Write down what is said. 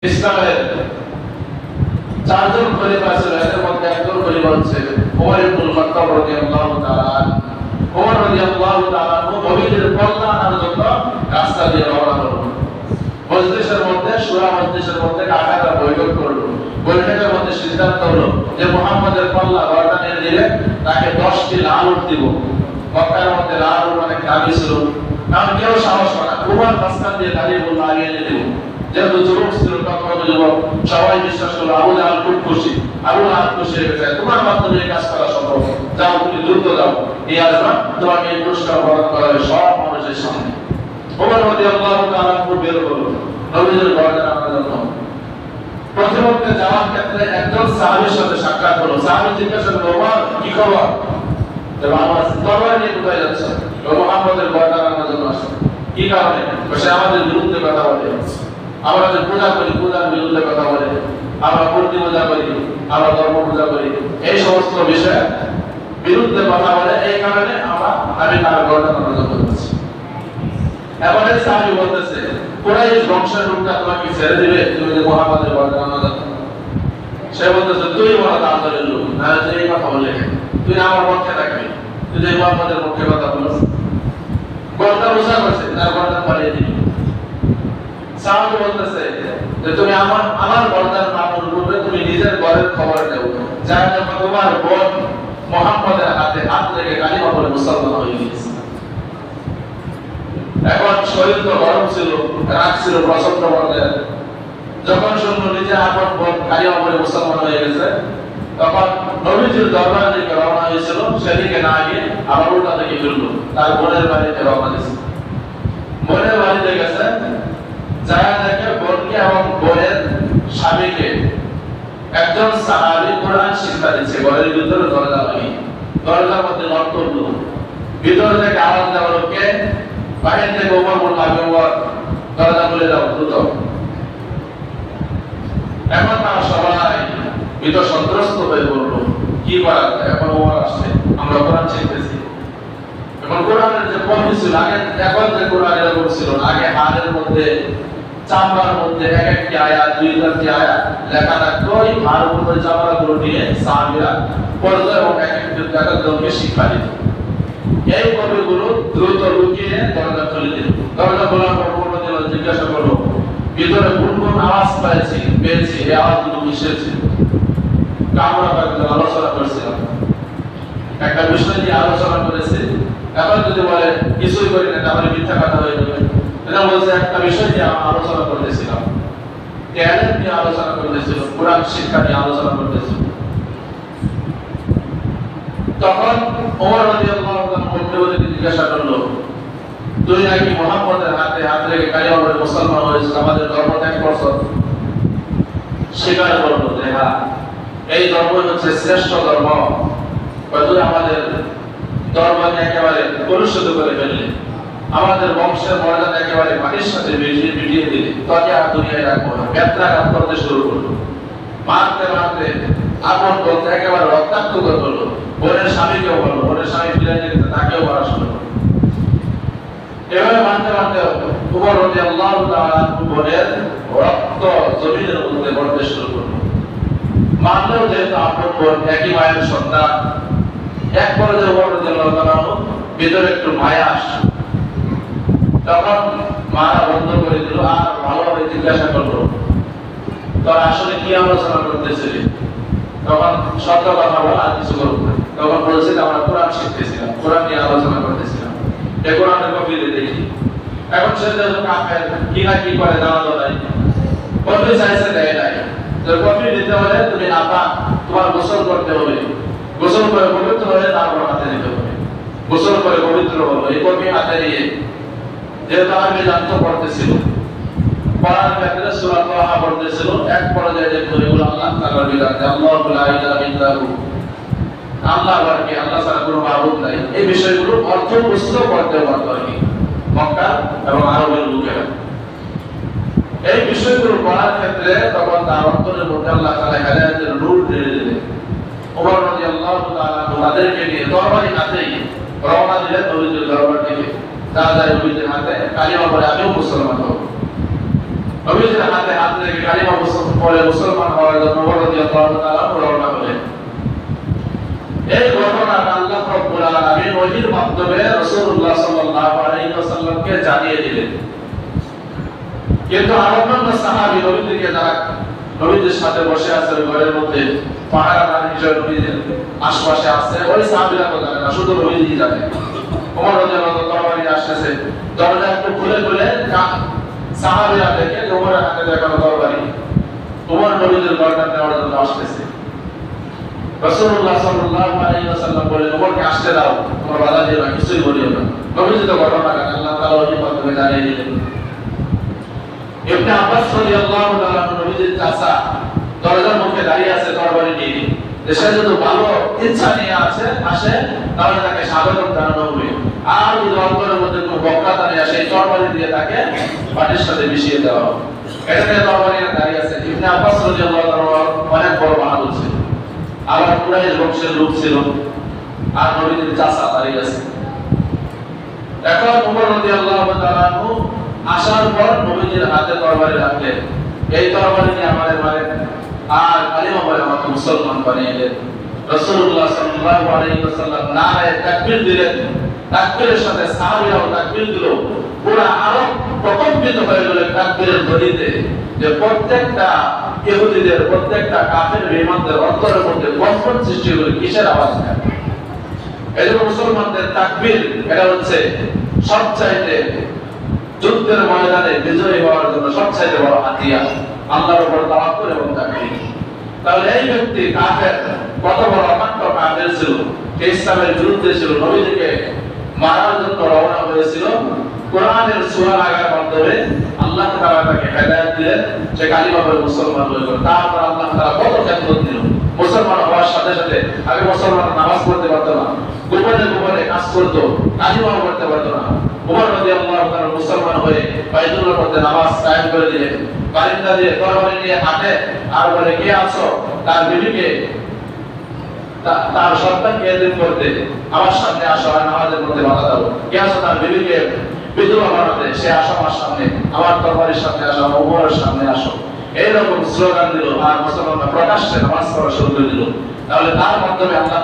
ইসলামের চারজন খলিফা ছিল, এর মধ্যে একজন খলিফা হচ্ছে ওমর ইবনুল খাত্তাব রাদিয়াল্লাহু তাআলা। ওমর রাদিয়াল্লাহু তাআলা নবীদের কল্যাণের জন্য রাস্তা দিয়ে রওনা হলো। মজলিসের মধ্যে সূরা মজলিসের মধ্যে কাফেররা বৈঠক করলো। বৈঠকের মধ্যে সিদ্ধান্ত হলো যে মুহাম্মাদের কল্যাণ বর্ণনা দিলে তাকে 10টি লাল উট দিব। মক্কার মধ্যে লাল উট অনেক দামি ছিল, কারণ কেউ সাহস করে না। ওমর রাস্তা দিয়ে দাঁড়িয়ে বলল আগিয়ে যেতে দিব। যেহেতু যুবক ছিল, তখন যুবক সবাই বিশ্বাস করলো আবু জাহাল খুব খুশি। আবু জাহাল খুশি হয়ে গেছে, তোমার মাধ্যমে এই কাজ করা সম্ভব, যাও তুমি দ্রুত যাও, এই আসবা তোমাকে এই পুরস্কার প্রদান করা হবে সব মানুষের সামনে। ওমর রাদিয়াল্লাহু তাআলা বের হলো নবীদের ঘরে আনার জন্য। প্রতিমধ্যে যাওয়ার ক্ষেত্রে একজন সাহাবীর সাথে সাক্ষাৎ হলো। সাহাবী জিজ্ঞাসা করলো, ওমর কি খবর? আমার তরবারি নিয়ে কোথায় যাচ্ছে? মুহাম্মদের ঘরে আনার জন্য আসছে। কি কারণে? সে আমাদের বিরুদ্ধে কথা বলে, আমরা যে পূজা করি পূজার বিরুদ্ধে কথা বলে, আমরা মূর্তি পূজা করি, আমরা ধর্ম পূজা করি, এই সমস্ত বিষয়ে বিরুদ্ধে কথা বলে। এই কারণে আমি তার ঘরটা নজর করতেছি। এখন এই সাহাবী বলতেছে, কুরাইশ বংশের লোকটা তোমাকে ছেড়ে দিবে তুমি যে মুহাম্মাদের ঘরটা নজর। সে বলতেছে, তুই বড় তাড়াতাড়ি লোক, না তুই এই কথা বলে তুই আমার পক্ষে থাকবি, তুই যে মুহাম্মাদের পক্ষে কথা বলিস। ঘরটা রোজা করছে, তার ঘরটা পালিয়ে দিবি। সাহাবী বলতেছে যে তুমি আমার বর্দার মামুর রূপে তুমি নিজের ঘরের খবর দাও, যা যখন তোমার বোন মুহাম্মাদের হাতে হাত রেখে কালিমা পড়ে মুসলমান হয়ে গিয়েছে। এখন শরীর তো গরম ছিল, রাগ ছিল প্রচন্ড পর্যায়ে। যখন শুনলো নিজের আপন বোন কালিমা পড়ে মুসলমান হয়ে গেছে, তখন নবীজির দরবারে দিকে রওনা হয়েছিল। সেদিকে না গিয়ে আবার উল্টা দিকে ফিরলো, তার বোনের বাড়িতে রওনা দিয়েছে। বোনের বাড়িতে গেছে, যারা দেখে বোনকে এবং বোনের স্বামীকে একজন সাহাবী কোরআন শিক্ষা দিচ্ছে। ঘরের ভিতরে দরজা লাগিয়ে, দরজার মধ্যে নক করলো, ভিতর থেকে আওয়াজ দেওয়া লোককে, বাইরে থেকে ওমর বলল, আমি ওমর, দরজা খুলে দাও দ্রুত। এখন তারা সবাই ভীত সন্ত্রস্ত হয়ে বললো, কি করা যায়? এখন ওমর আসছে, আমরা কোরআন শিখতেছি। এখন কোরআনের যে কপি ছিল আগে, এখন যে কোরআন এরকম ছিল না। আগে হাড়ের মধ্যে, চামড়ার মধ্যে এক একটি আয়াত, 2-3টি আয়াত লেখা থাকতো। এই হাড়ের উপরে চামড়াগুলো নিয়ে সাহাবীরা পড়তো এবং এক একজনকে শিক্ষা দিত। এই কপিগুলো দ্রুত লুকিয়ে দরজা খুলে দিল। দরজা খোলার পর জিজ্ঞাসা করলো, ভিতরে কোন কোন আওয়াজ পেয়েছি, এই আওয়াজগুলো কিসের ছিল? আমরা আলোচনা করছিলাম, একটা বিষয় নিয়ে আলোচনা করেছি। এখন যদি বলে কিছুই করি না, তাহলে মিথ্যা কথা হয়ে যাবে। এটা বলছে একটা বিষয় নিয়ে আমরা আলোচনা করতেছিলাম, জ্ঞানের নিয়ে আলোচনা করতেছিল, কোরআন শিক্ষা নিয়ে আলোচনা করতেছিল। তখন ওমর রাদিয়াল্লাহু তাআলা জিজ্ঞাসা করলো, তুই নাকি মুহাম্মাদের হাতে হাত রেখে কালিমা পড়ে মুসলমান হয়েছিস, আমাদের ধর্ম ত্যাগ করছিস? স্বীকার করলো যে হ্যাঁ, এই ধর্মই হচ্ছে শ্রেষ্ঠ ধর্ম। তুই আমাদের ধর্মকে একেবারে কলুষিত করে ফেললে, আমাদের বংশের মর্যাদা একেবারে মাটির সাথে মিটিয়ে দিলে, তোকে আর দুনিয়ায় রাখবো না। ব্যত্রাঘাত করতে শুরু করলো, মারতে মারতে আপন বলতে একেবারে রক্তাক্ত করে ফেললো। বোনের স্বামীকেও বললো, বোনের স্বামী ফিরে যেতে তাকেও মারা শুরু করলো। এভাবে মারতে মারতে ওমর রাদিয়াল্লাহু তাআলা বোনের রক্ত জমিনের মধ্যে পড়তে শুরু করলো। মারলেও যেহেতু আপন বোন, একই মায়ের সন্তান, এক পর্যায়ে ওমর রাদিয়াল্লাহু তাআলা ভিতরে একটু মায়া আসলো। তখন মারা বন্ধ করে দিল, আর ভালোভাবে জিজ্ঞাসা করলো, তোর আসলে কি আলোচনা করতেছিলি? তখন সত্য কথা বলা, আর কিছু করবো না। তখন বলছে আমরা কোরআন শিখতেছিলাম, কোরআন নিয়ে আলোচনা করতেছিলাম, এই কোরআনের কপি দেখি। এখন সে যেহেতু কাফের, কি না কি করে জানা তো নাই, কপি চাইছে দেয় নাই। তো কপি দিতে হলে তুমি নাপাক, তোমার গোসল করতে হবে, গোসল করে পবিত্র হলে তারপর হাতে দিতে হবে। গোসল করে পবিত্র হলো, এই কপি হাতে নিয়ে যেহেতু আমি জানতে পড়তেছিল, পড়ার ক্ষেত্রে সূরা তাহা পড়তেছিল। এক পর্যায়ে যে এগুলো আল্লাহ তাআলার বিধান, আল্লাহু লা ইলাহা ইল্লাহু, আল্লাহ বাকি, আল্লাহ ছাড়া কোনো মাবুদ নাই, এই বিষয়গুলো অর্থ বুঝতেও পড়তে পারতো আর কি মক্কা এবং আরবের লোকেরা। এই বিষয়গুলো পড়ার ক্ষেত্রে তখন তার অন্তরের মধ্যে আল্লাহ তাআলা হেদায়েতের নূর ঢেলে দিলেন। ওমর রাদিয়াল্লাহু তাআলা তাদেরকে নিয়ে তরবারি হাতেই রওনা দিলেন নবীজির দরবার থেকে। যা যায় নবীজির হাতে কালিমা পড়ে আমিও মুসলমান হব। নবীজির হাতে হাত রেখে কালিমা পড়ে মুসলমান হওয়ার জন্য ওমর রাদিয়াল্লাহু তাআলা রওনা হলেন। এই ঘটনাটা আল্লাহ রাব্বুল আলামিন ওহীর মাধ্যমে রাসূলুল্লাহ সাল্লাল্লাহু আলাইহি ওয়াসাল্লামকে জানিয়ে দিলেন। কিন্তু অন্যান্য সাহাবী নবীজিকে যারা নবীজির সাথে বসে আছে ঘরের মধ্যে পাহারাদার হিসেবে নবীজির আশপাশে আছে, ওই সাহাবীরা তো জানে না, শুধু নবীজি জানে। ওমর রাদিয়াল্লাহু তরবারি আসছে, দরজা একটু খুলে খুলে সাহাবীরা দেখে ওমরের হাতে দেখানো তরবারি, ওমর নবীজির গর্দান নেওয়ার জন্য আসছে। রাসূলুল্লাহ সাল্লাল্লাহু আলাইহি ওয়াসাল্লাম বলেন, ওমরকে আসতে দাও, তোমরা বাধা দিও না, কিছুই বলিও না। নবীজি তো ঘটনাটা আল্লাহ তাআলা ওহীর মাধ্যমে জানিয়ে দিলেন। ইবনে আব্বাস রাদিয়াল্লাহু তাআলা নবীজির চাচা দরজার মুখে দাঁড়িয়ে আছে তরবারি নিয়ে, সে যদি ভালো ইচ্ছা নিয়ে আসে তাহলে তাকে স্বাগতম জানানো হবে, আর যদি অন্তরের মধ্যে কোনো বক্রতা নিয়ে আসে তরবারি দিয়ে তাকে পানির সাথে মিশিয়ে দেওয়া হবে। এটা নিয়ে তরবারি নিয়ে দাঁড়িয়ে আছে। ইবনে আব্বাস রাদিয়াল্লাহু তাআলা অনেক বড় বাহাদুর ছিল, আবার কুরাইশ বংশের লোক ছিল, আর নবীজির চাচা দাঁড়িয়ে আছে। এখন ওমর রাদিয়াল্লাহু তাআলা আসার পর নবীজির হাতে তরবারি রাখলেন, এই তরবারি নিয়ে আমাদের মারে আর কালিমা পড়ে আমাকে মুসলমান বানিয়ে দিলেন। রাসূলুল্লাহ সাল্লাল্লাহু আলাইহি ওয়াসাল্লাম নারায়ে তাকবীর দিলেন, তাকবীরের সাথে সাহাবীরাও তাকবীর দিল। পুরো আরব প্রকম্পিত হয়ে গেল তাকবীরের ধ্বনিতে, যে প্রত্যেকটা ইহুদিদের, প্রত্যেকটা কাফের বেঈমানদের অন্তরের মধ্যে কম্পন সৃষ্টি হলো, কিসের আওয়াজ? এই যে মুসলমানদের তাকবীর, এটা হচ্ছে সবচাইতে যুদ্ধের ময়দানে বিজয়ী হওয়ার জন্য সবচাইতে বড় হাতিয়ার, আল্লাহর উপর তাওয়াক্কুল এবং তাকবীর। তাহলে এই ব্যক্তি কাফের, কত বড় অমান্য কাফের ছিল, ইসলামের বিরুদ্ধে ছিল, নবীজিকে মারার জন্য রওনা হয়েছিল। কোরআনের সূরা লাগার মাধ্যমে আল্লাহ তাআলা তাকে হেদায়েত দিলেন, সে কালিমা পড়ে মুসলমান হয়ে গেল। তারপর আল্লাহ তাআলা কত খেদমত দিল। মুসলমান হওয়ার সাথে সাথে আগে মুসলমান নামাজ পড়তে পারতো না, গোপনে গোপনে কাজ করতো, কালিমা পড়তে পারতো না। ওমর রাদিয়াল্লাহু তাআলা মুসলমান হয়ে বাইতুল্লাহর মধ্যে নামাজ কায়েম করে দিলেন। বারিন্দা দিয়ে তরবারি নিয়ে হাঁটে আর বলে, কে আছো? তার বিবিকে, তার সন্তানকে এতিম করতে, আমার সামনে আসো আর নামাজের মধ্যে বাধা দাও। কে আছো? তার বিবিকে বিধবা বানাতে, সে আসো আমার সামনে, আমার তরবারির সামনে আসো, আমার ওমরের সামনে আসো। এইরকম স্লোগান দিল আর মুসলমানরা প্রকাশ্যে নামাজ পড়া শুরু করে দিল। তাহলে তার মাধ্যমে আল্লাহ